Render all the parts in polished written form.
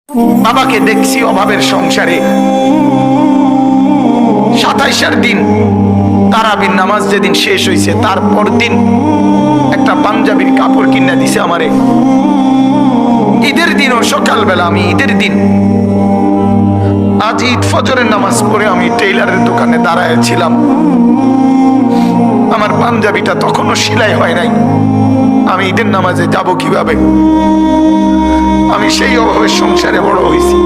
বাবাকে দেখছি অভাবের সংসারে। 27 দিন তারাবির নামাজ যেদিন শেষ হয়েছে তারপর দিন একটা পাঞ্জাবির কাপড় কিনে দিছে আমারে। ঈদের দিনও সকালবেলা, আমি ঈদের দিন আজ ঈদ ফজরের নামাজ পড়ে আমি টেইলারের দোকানে দাঁড়ায় ছিলাম। আমার পাঞ্জাবিটা তখনও সেলাই হয় নাই। আমি ঈদের নামাজে যাব কিভাবে? আমি সেই অভাবের সংসারে বড় হয়েছি।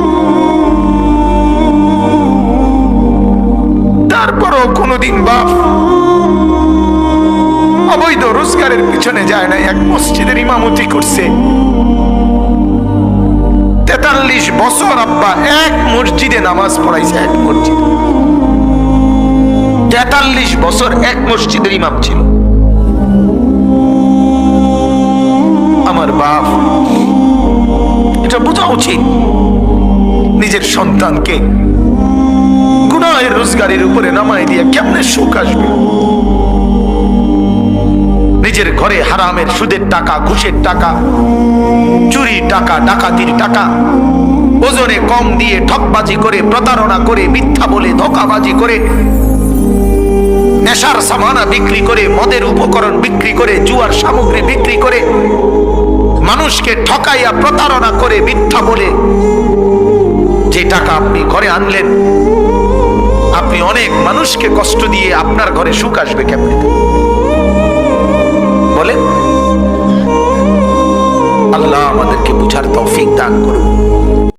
তারপরও কোনোদিন বাপ অবৈধ রোজগারের পিছনে যায় নাই। এক মসজিদের ইমামতি করছে 43 বছর। আব্বা এক মসজিদে নামাজ পড়াইছে, এক মসজিদ। 43 বছর এক মসজিদের ইমাম ছিল আমার বাপ। এটা বোঝা উচিত নিজের সন্তানকে গুনাহের রোজগারের উপরে নামাই দিয়ে কেমনে সুখ আসবে? নিজের ঘরে হারামের সুদের টাকা, ঘুষের টাকা, চুরির টাকা, ডাকাতির টাকা, ওজনে কম দিয়ে ঠকবাজি করে, প্রতারণা করে, মিথ্যা বলে, ধোঁকাবাজি করে, নেশার সামানা বিক্রি করে, মদের উপকরণ বিক্রি করে, জুয়ার সামগ্রী বিক্রি করে, মানুষকে ঠকাইয়া প্রতারণা করে, মিথ্যা বলে যে টাকা আপনি ঘরে আনলেন, আপনি অনেক মানুষকে কষ্ট দিয়ে আপনার ঘরে সুখ আসবে কেমনে বলে? আল্লাহ আমাদেরকে বুঝার তৌফিক দান করুন।